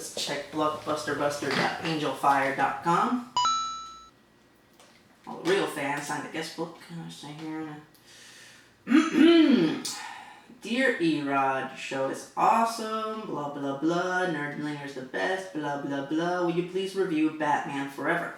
Let's check blockbusterbuster.angelfire.com. All the real fans signed the guest book. Stay here. Dear ERod, your show is awesome, blah blah blah, Nerdlinger's the best, blah blah blah. Will you please review Batman Forever?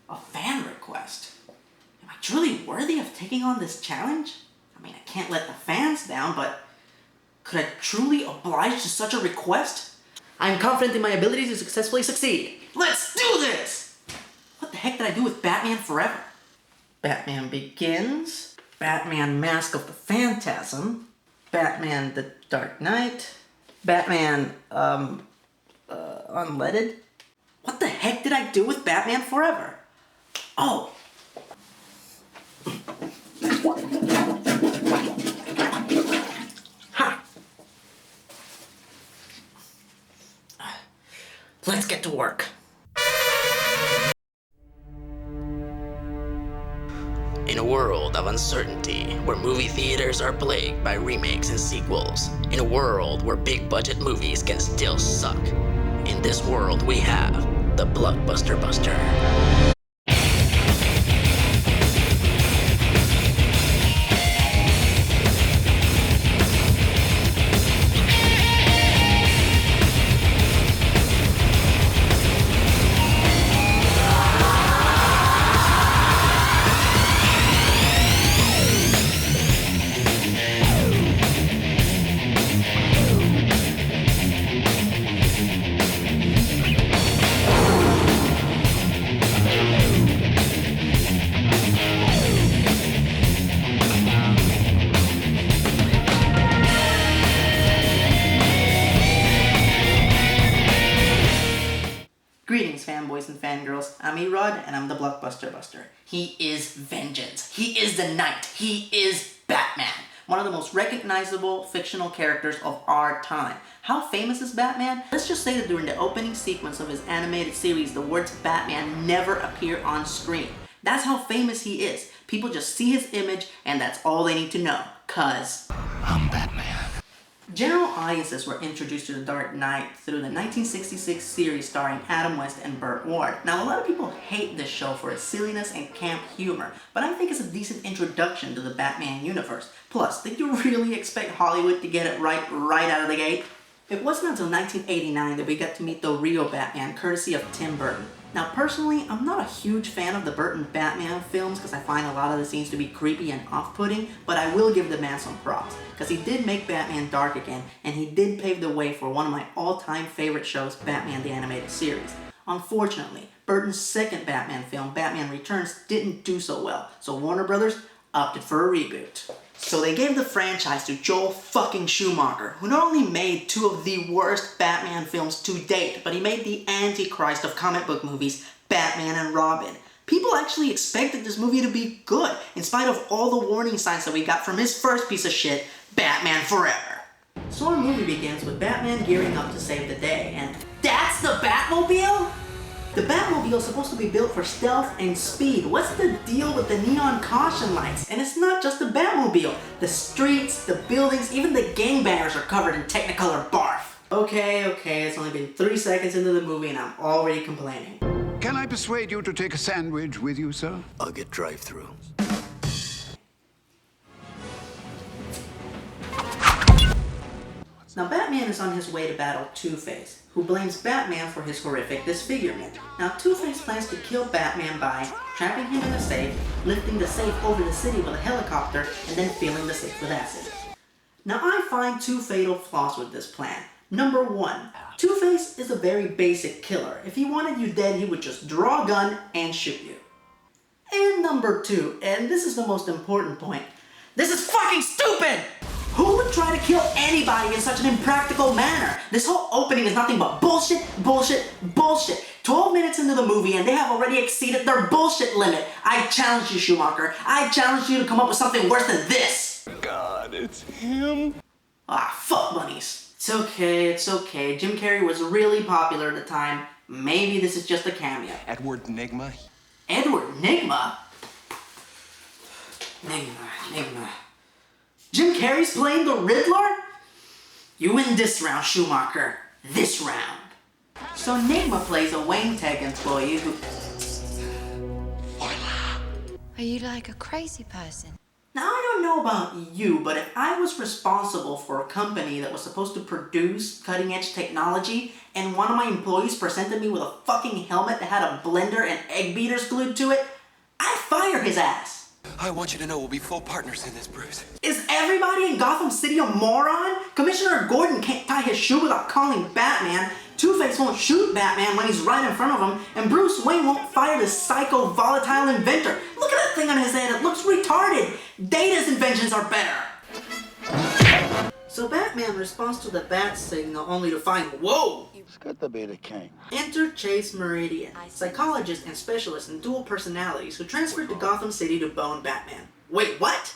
A fan request? Am I truly worthy of taking on this challenge? I mean, I can't let the fans down, but could I truly oblige to such a request? I am confident in my ability to successfully succeed. Let's do this! What the heck did I do with Batman Forever? Batman Begins, Batman Mask of the Phantasm, Batman The Dark Knight, Batman, Unleaded? What the heck did I do with Batman Forever? Oh! Ha! Let's get to work. In a world of uncertainty, where movie theaters are plagued by remakes and sequels, in a world where big-budget movies can still suck, in this world we have the Blockbuster Buster. Greetings, fanboys and fangirls. I'm ERod, and I'm the Blockbuster Buster. He is vengeance. He is the Knight. He is Batman. One of the most recognizable fictional characters of our time. How famous is Batman? Let's just say that during the opening sequence of his animated series, the words Batman never appear on screen. That's how famous he is. People just see his image, and that's all they need to know. 'Cause I'm Batman. General audiences were introduced to The Dark Knight through the 1966 series starring Adam West and Burt Ward. Now, a lot of people hate this show for its silliness and camp humor, but I think it's a decent introduction to the Batman universe. Plus, did you really expect Hollywood to get it right out of the gate? It wasn't until 1989 that we got to meet the real Batman, courtesy of Tim Burton. Now, personally, I'm not a huge fan of the Burton Batman films because I find a lot of the scenes to be creepy and off-putting, but I will give the man some props, because he did make Batman dark again, and he did pave the way for one of my all-time favorite shows, Batman the Animated Series. Unfortunately, Burton's second Batman film, Batman Returns, didn't do so well, so Warner Brothers opted for a reboot. So they gave the franchise to Joel fucking Schumacher, who not only made two of the worst Batman films to date, but he made the Antichrist of comic book movies, Batman and Robin. People actually expected this movie to be good, in spite of all the warning signs that we got from his first piece of shit, Batman Forever. So our movie begins with Batman gearing up to save the day, and that's the Batmobile? The Batmobile is supposed to be built for stealth and speed. What's the deal with the neon caution lights? And it's not just the Batmobile. The streets, the buildings, even the gangbangers are covered in Technicolor barf. Okay, it's only been 3 seconds into the movie and I'm already complaining. Can I persuade you to take a sandwich with you, sir? I'll get drive-through. Now, Batman is on his way to battle Two-Face, who blames Batman for his horrific disfigurement. Now, Two-Face plans to kill Batman by trapping him in a safe, lifting the safe over the city with a helicopter, and then filling the safe with acid. Now, I find two fatal flaws with this plan. Number one, Two-Face is a very basic killer. If he wanted you dead, he would just draw a gun and shoot you. And number two, and this is the most important point, this is fucking stupid! Who would try to kill anybody in such an impractical manner? This whole opening is nothing but bullshit, bullshit, bullshit. 12 minutes into the movie and they have already exceeded their bullshit limit. I challenge you, Schumacher. I challenge you to come up with something worse than this. God, it's him. Ah, fuck bunnies. It's okay. Jim Carrey was really popular at the time. Maybe this is just a cameo. Edward Nygma? Edward Nygma? Nygma. Jim Carrey's playing the Riddler? You win this round, Schumacher. This round. So Enigma plays a Wayne Tech employee who... Are you like a crazy person? Now, I don't know about you, but if I was responsible for a company that was supposed to produce cutting-edge technology, and one of my employees presented me with a fucking helmet that had a blender and egg beaters glued to it, I'd fire his ass. I want you to know we'll be full partners in this, Bruce. Is everybody in Gotham City a moron? Commissioner Gordon can't tie his shoe without calling Batman, Two-Face won't shoot Batman when he's right in front of him, and Bruce Wayne won't fire this psycho volatile inventor. Look at that thing on his head, it looks retarded. Data's inventions are better. So Batman responds to the bat signal only to find, whoa! It's got to be the king. Enter Chase Meridian, psychologist and specialist in dual personalities who transferred to Gotham City to bone Batman. Wait, what?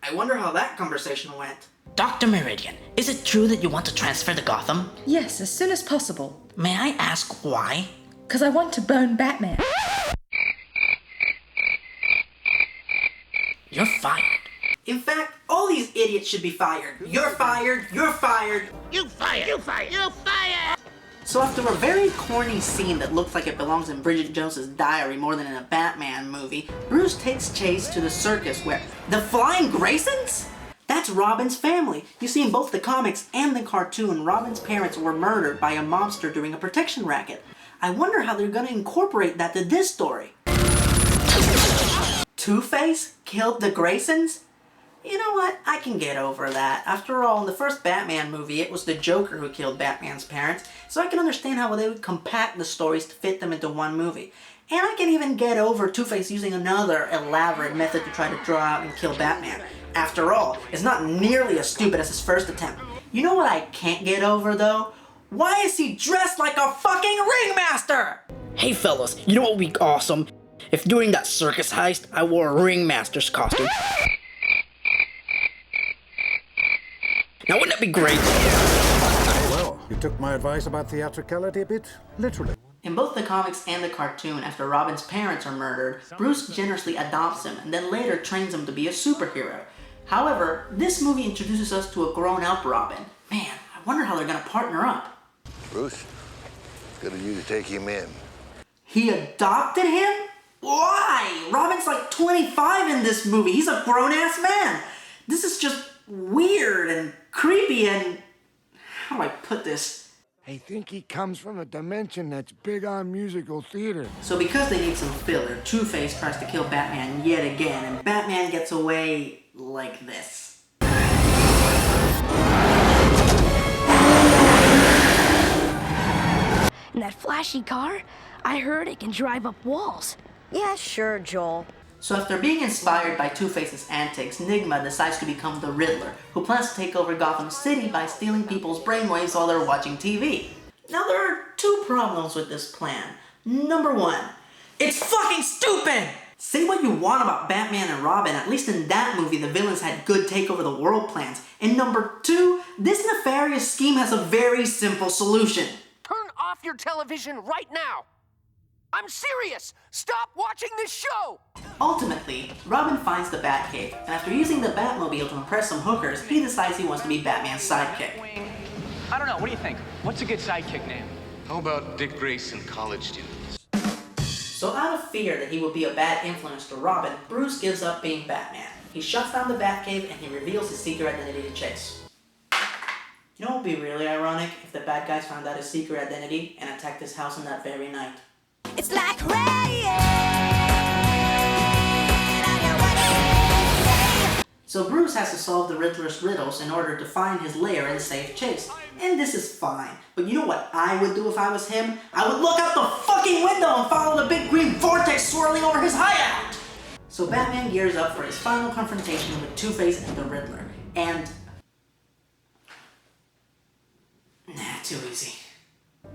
I wonder how that conversation went. Dr. Meridian, is it true that you want to transfer to Gotham? Yes, as soon as possible. May I ask why? Because I want to bone Batman. You're fired. In fact, all these idiots should be fired. You're fired, you're fired. You fired! You fired! You fired! So after a very corny scene that looks like it belongs in Bridget Jones's diary more than in a Batman movie, Bruce takes Chase to the circus where... The Flying Graysons? That's Robin's family. You see, in both the comics and the cartoon, Robin's parents were murdered by a mobster during a protection racket. I wonder how they're gonna incorporate that to this story. Two-Face killed the Graysons? You know what? I can get over that. After all, in the first Batman movie, it was the Joker who killed Batman's parents, so I can understand how they would compact the stories to fit them into one movie. And I can even get over Two-Face using another elaborate method to try to draw out and kill Batman. After all, it's not nearly as stupid as his first attempt. You know what I can't get over, though? Why is he dressed like a fucking ringmaster? Hey fellas, you know what would be awesome? If during that circus heist, I wore a ringmaster's costume. Now wouldn't that be great? Well, you took my advice about theatricality a bit literally. In both the comics and the cartoon, after Robin's parents are murdered, Bruce generously adopts him and then later trains him to be a superhero. However, this movie introduces us to a grown-up Robin. Man, I wonder how they're gonna partner up. Bruce, good of you to take him in. He adopted him? Why? Robin's like 25 in this movie. He's a grown-ass man. This is just weird and creepy and... how do I put this? I think he comes from a dimension that's big on musical theater. So because they need some filler, Two-Face tries to kill Batman yet again, and Batman gets away like this. And that flashy car, I heard it can drive up walls. Yeah, sure, Joel. So after being inspired by Two-Face's antics, Enigma decides to become the Riddler, who plans to take over Gotham City by stealing people's brainwaves while they're watching TV. Now there are two problems with this plan. Number one, it's fucking stupid! Say what you want about Batman and Robin, at least in that movie the villains had good take over the world plans. And number two, this nefarious scheme has a very simple solution. Turn off your television right now! I'm serious! Stop watching this show! Ultimately, Robin finds the Batcave, and after using the Batmobile to impress some hookers, he decides he wants to be Batman's sidekick. I don't know, what do you think? What's a good sidekick name? How about Dick Grayson, college students? So out of fear that he will be a bad influence to Robin, Bruce gives up being Batman. He shuts down the Batcave and he reveals his secret identity to Chase. You know what would be really ironic? If the bad guys found out his secret identity and attacked his house on that very night. It's like rain. So Bruce has to solve the Riddler's riddles in order to find his lair and save Chase. And this is fine. But you know what I would do if I was him? I would look out the fucking window and follow the big green vortex swirling over his hideout! So Batman gears up for his final confrontation with Two-Face and the Riddler. And... nah, too easy.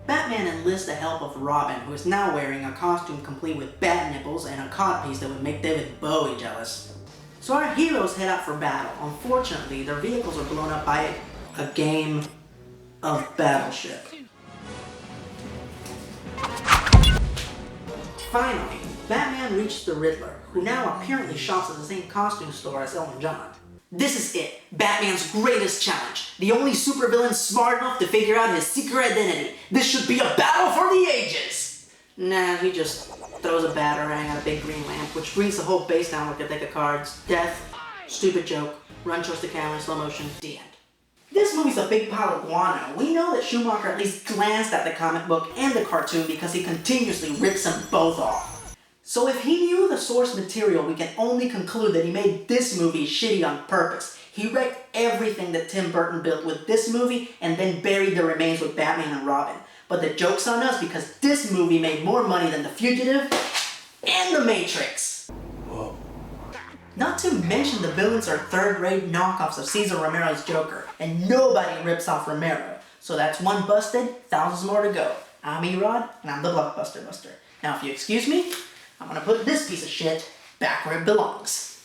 Batman enlists the help of Robin, who is now wearing a costume complete with bat nipples and a codpiece that would make David Bowie jealous. So our heroes head out for battle. Unfortunately, their vehicles are blown up by a game of Battleship. Finally, Batman reaches the Riddler, who now apparently shops at the same costume store as Elton John. This is it, Batman's greatest challenge. The only supervillain smart enough to figure out his secret identity. This should be a battle for the ages! Nah, he just throws a batarang at a big green lamp, which brings the whole base down like a deck of cards. Death, stupid joke, run towards the camera in slow motion, the end. This movie's a big pile of guano. We know that Schumacher at least glanced at the comic book and the cartoon because he continuously rips them both off. So if he knew the source material, we can only conclude that he made this movie shitty on purpose. He wrecked everything that Tim Burton built with this movie and then buried the remains with Batman and Robin. But the joke's on us because this movie made more money than The Fugitive and The Matrix. Whoa. Not to mention the villains are third-rate knockoffs of Cesar Romero's Joker, and nobody rips off Romero. So that's one busted, thousands more to go. I'm ERod, and I'm the Blockbuster Buster. Now if you excuse me, I'm gonna put this piece of shit back where it belongs.